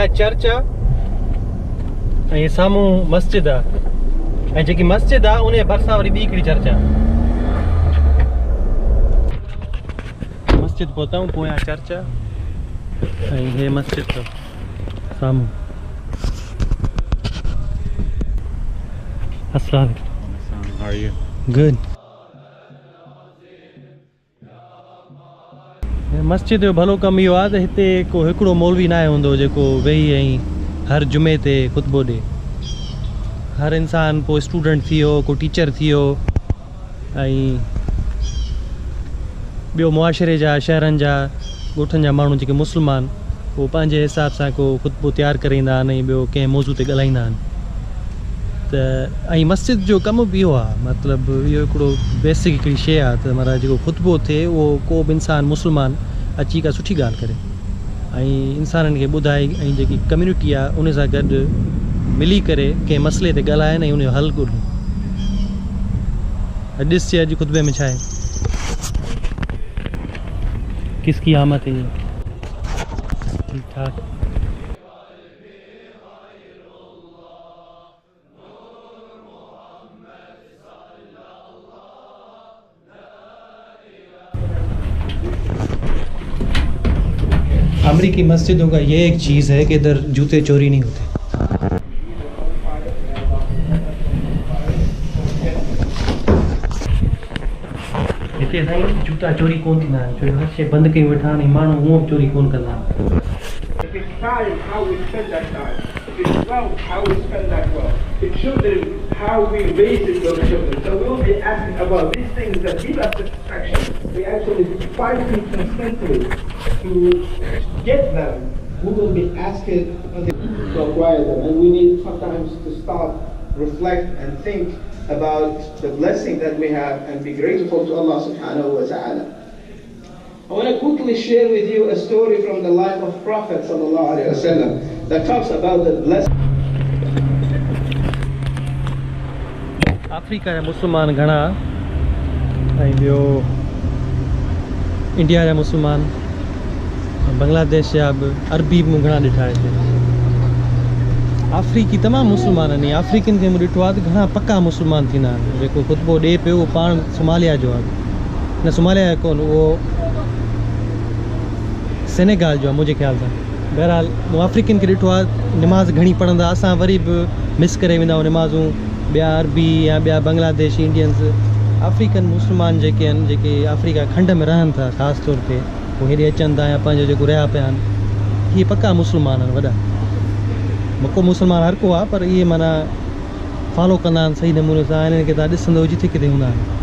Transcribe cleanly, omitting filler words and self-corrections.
पोयां चर्च आहे ऐं साम्हूं मस्जिद आहे ऐं जेकी मस्जिद आहे उन जे भरिसां वरी ॿी हिकिड़ी चर्च आहे। मस्जिद पहुतऊं, पोयां चर्च आहे ऐं हे मस्जिद अथव साम्हूं। अस्सलाम वालेकुम। How are you? गुड। मस्जिद जो भलो कमु इहो आहे त हिते को हिकिड़ो मौलवी न आहे हूंदो जेको वेही ऐं हर जुमे ते ख़ुतबो ॾे। हर इंसान को स्टूडेंट थी वियो, को टीचर थी वियो ऐं ॿियो मुआशरे जा शहरनि जा ॻोठनि जा माण्हू जेके मुस्लमान उहो पंहिंजे हिसाब सां को ख़ुतबो तयारु कराईंदा आहिनि ऐं ॿियो कंहिं मौज़ू ते ॻाल्हाईंदा आहिनि। त ऐं मस्जिद जो कमु बि इहो आहे, मतिलबु इहो हिकिड़ो बेसिक हिकिड़ी शइ आहे त माना जेको ख़ुतबो थिए उहो को बि इंसानु मुस्लमान अची का सुठी ॻाल्हि करे ऐं इंसाननि खे ॿुधाए ऐं जेकी कम्यूनिटी आहे उन सां गॾु मिली करे कंहिं मसइले ते ॻाल्हाइनि ऐं उनजो हल ॻोल्हनि। ॾिस अॼु ख़ुतबे में छा आहे, किसकी आमद है, ठीक ठाक। अमेरिकी मस्जिदों का ये एक चीज़ है कि इधर जूते चोरी नहीं होते। हिते साईं जूता चोरी कोन थींदा आहिनि, छो हर शइ बंदि कयूं वेठा आहिनि, माण्हू हूअं बि चोरी कोन कंदा आहिनि। If it's time, how we spend that time. If it's wealth, how we spend that wealth. If children, how we raise those children. So we'll be asking about these things that give us satisfaction. We actually fighting constantly to get them. We will be asking to acquire them. And we need sometimes to stop, reflect, and think about the blessing that we have and be grateful to Allah subhanahu wa ta'ala. I want to quickly share with you a story from the life of Prophet sallallahu alaihi wasallam that talks about the blessing. Africa जा मुस्लमान घणा ऐं ॿियो India जा मुस्लमान, बांग्लादेश जा बि, अरबी बि मूं घणा ॾिठा हिते। अफ्रीकी तमामु मुस्लमान आहिनि। अफ्रीकन खे मूं ॾिठो आहे त घणा पका मुस्लमान थींदा आहिनि। जेको ख़ुतबो ॾिए पियो उहो पाण सोमालिया जो आहे, न सोमालिया जो कोन, उहो सेनेगाल जो आहे मुंहिंजे ख़्याल सां। बहरहाल मूं अफ्रीकन खे ॾिठो आहे निमाज़ घणी पढ़ंदा, असां वरी बि मिस करे वेंदा आहियूं निमाज़ूं, ॿिया अरबी या ॿिया बांग्लादेशी इंडियंस। अफ्रीकन मुस्लमान जेके आहिनि, जेके अफ्रीका खंड में रहनि था ख़ासि तौर ते, उहे हेॾे अचनि था या पंहिंजो जेको रहिया पिया आहिनि, इहे पका मुस्लमान आहिनि वॾा। मको मुस्लमान हर को आहे, पर इहे माना फॉलो कंदा आहिनि सही नमूने सां, इन्हनि खे तव्हां ॾिसंदव जिथे किथे हूंदा आहिनि।